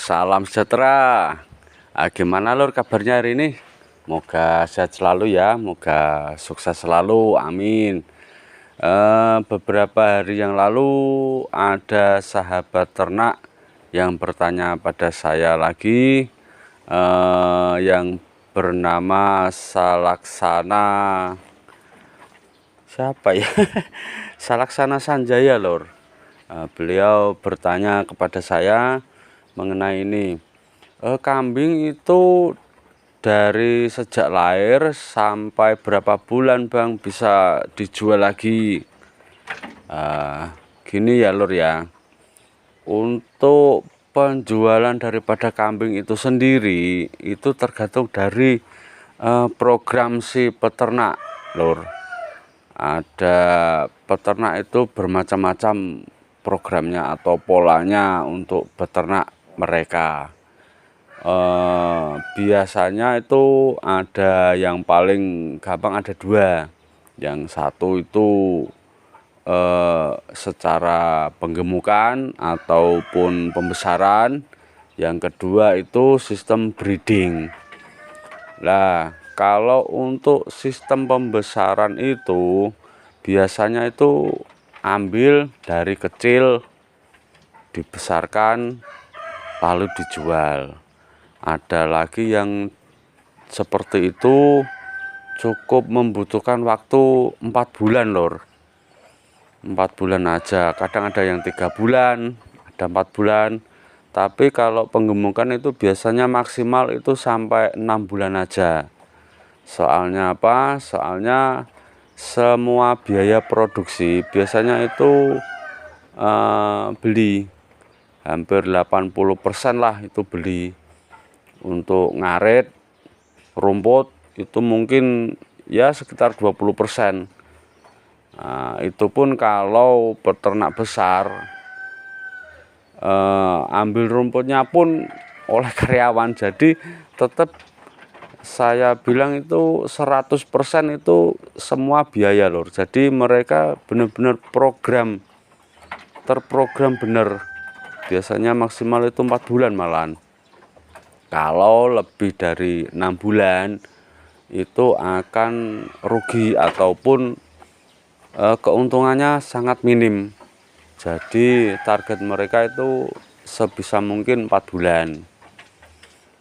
Salam sejahtera. Gimana lur kabarnya hari ini? Moga sehat selalu ya, moga sukses selalu, amin. Beberapa hari yang lalu ada sahabat ternak yang bertanya pada saya lagi, yang bernama Salaksana, siapa ya? Salaksana Sanjaya lur. Beliau bertanya kepada saya mengenai ini, kambing itu dari sejak lahir sampai berapa bulan bang bisa dijual lagi? Gini ya lur ya, untuk penjualan daripada kambing itu sendiri itu tergantung dari program si peternak lur. Ada peternak itu bermacam-macam programnya atau polanya untuk beternak mereka. Biasanya itu ada yang paling gampang, ada dua. Yang satu itu secara penggemukan ataupun pembesaran. Yang kedua itu sistem breeding. Nah, kalau untuk sistem pembesaran itu biasanya itu ambil dari kecil, dibesarkan, lalu dijual. Ada lagi yang seperti itu cukup membutuhkan waktu 4 bulan lor. 4 bulan aja, kadang ada yang 3 bulan, ada 4 bulan. Tapi kalau penggemukan itu biasanya maksimal itu sampai 6 bulan aja. Soalnya apa? Soalnya semua biaya produksi biasanya itu beli hampir 80% lah itu beli. Untuk ngaret rumput itu mungkin ya sekitar 20%. Itu pun kalau peternak besar, ambil rumputnya pun oleh karyawan, jadi tetap saya bilang itu 100% itu semua biaya lor. Jadi mereka benar-benar terprogram bener. Biasanya maksimal itu 4 bulan malahan. Kalau lebih dari 6 bulan itu akan rugi ataupun keuntungannya sangat minim. Jadi target mereka itu sebisa mungkin 4 bulan.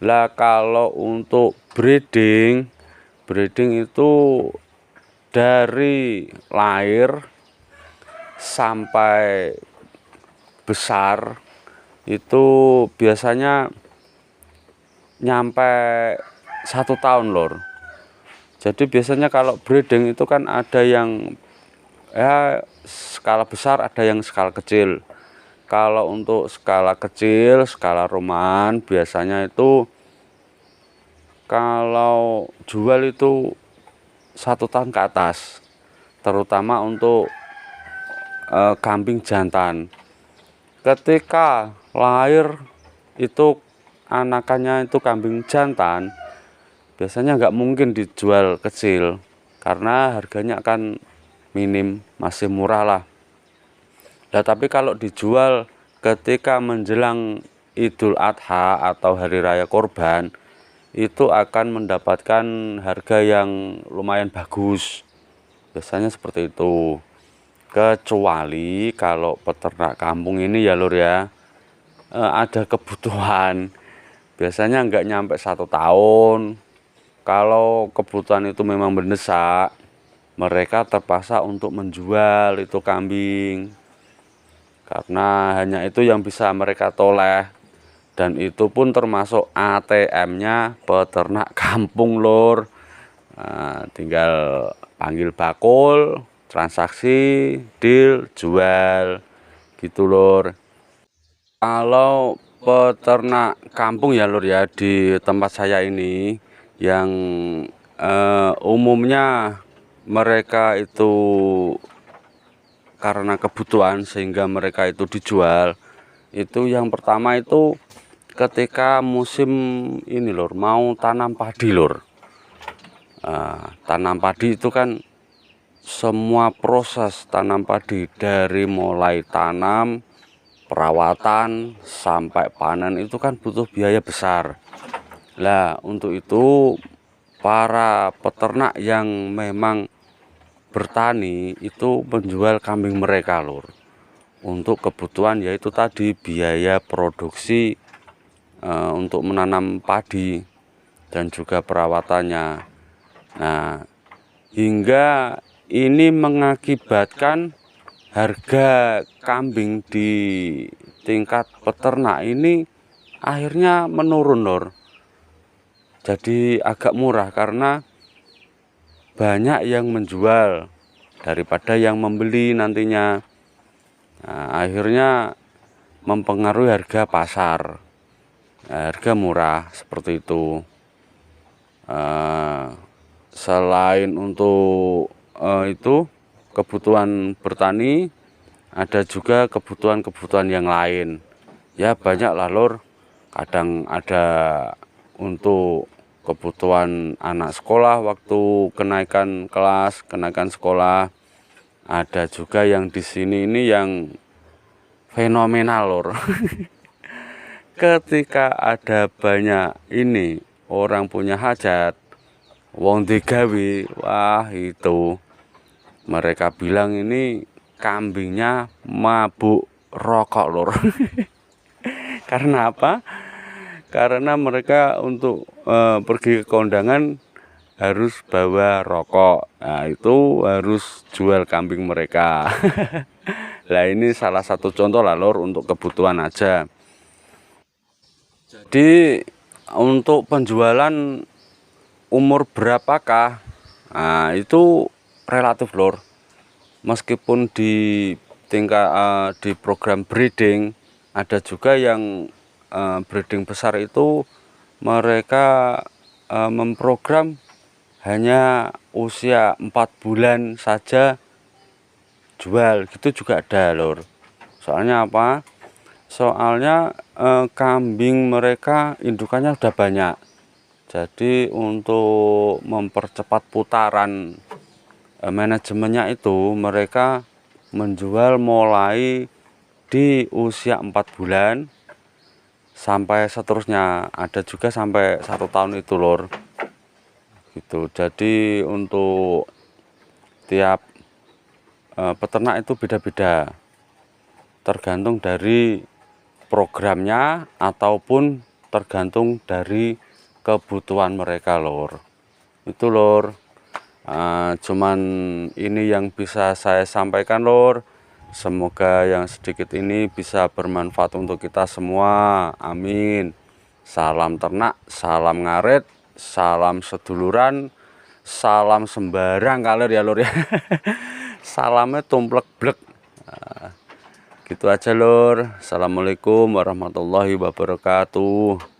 Lah kalau untuk breeding itu dari lahir sampai besar itu biasanya nyampe 1 tahun lor. Jadi biasanya kalau breeding itu kan ada yang ya skala besar, ada yang skala kecil. Kalau untuk skala kecil, skala rumahan biasanya itu kalau jual itu 1 tahun ke atas, terutama untuk kambing jantan. Ketika lahir itu anakannya itu kambing jantan, biasanya nggak mungkin dijual kecil karena harganya akan minim, masih murah lah. Nah, tapi kalau dijual ketika menjelang Idul Adha atau Hari Raya Kurban, itu akan mendapatkan harga yang lumayan bagus. Biasanya seperti itu. Kecuali kalau peternak kampung ini ya lur ya, ada kebutuhan. Biasanya nggak nyampe 1 tahun. Kalau kebutuhan itu memang mendesak, mereka terpaksa untuk menjual itu kambing. Karena hanya itu yang bisa mereka toleh. Dan itu pun termasuk ATM-nya peternak kampung lor. Tinggal panggil bakul, transaksi, deal, jual, gitu lor. Kalau peternak kampung ya lor ya, di tempat saya ini yang umumnya mereka itu karena kebutuhan sehingga mereka itu dijual. Itu yang pertama itu ketika musim ini lor, mau tanam padi lor. Tanam padi itu kan semua proses tanam padi dari mulai tanam, perawatan sampai panen itu kan butuh biaya besar. Lah untuk itu para peternak yang memang bertani itu menjual kambing mereka lur, untuk kebutuhan yaitu tadi biaya produksi untuk menanam padi dan juga perawatannya. Nah, hingga ini mengakibatkan harga kambing di tingkat peternak ini akhirnya menurun lor. Jadi agak murah karena banyak yang menjual daripada yang membeli nantinya. Nah, akhirnya mempengaruhi harga pasar. Harga murah seperti itu. Selain untuk itu kebutuhan bertani, ada juga kebutuhan-kebutuhan yang lain. Ya banyak lah lor. Kadang ada untuk kebutuhan anak sekolah waktu kenaikan kelas, kenaikan sekolah. Ada juga yang di sini ini yang fenomenal lor. Ketika ada banyak ini orang punya hajat, wong digawe, wah itu mereka bilang ini kambingnya mabuk rokok lor. Karena apa? Karena mereka untuk pergi ke kondangan harus bawa rokok. Nah itu harus jual kambing mereka. Nah ini salah satu contoh lah lor, untuk kebutuhan aja. Jadi untuk penjualan umur berapakah? Nah itu relatif lor. Meskipun di tingkat di program breeding, ada juga yang breeding besar itu mereka memprogram hanya usia 4 bulan saja jual, gitu juga ada lor. Soalnya apa? Soalnya kambing mereka indukannya sudah banyak. Jadi untuk mempercepat putaran manajemennya itu mereka menjual mulai di usia 4 bulan sampai seterusnya. Ada juga sampai 1 tahun itu lor. Gitu. Jadi untuk tiap peternak itu beda-beda. Tergantung dari programnya ataupun tergantung dari kebutuhan mereka lor. Itu lor. Cuman ini yang bisa saya sampaikan lor. Semoga yang sedikit ini bisa bermanfaat untuk kita semua. Amin. Salam ternak, salam ngaret, salam seduluran, salam sembarang kalir ya lor ya. Salamnya tumplek blek. Gitu aja lor. Assalamualaikum warahmatullahi wabarakatuh.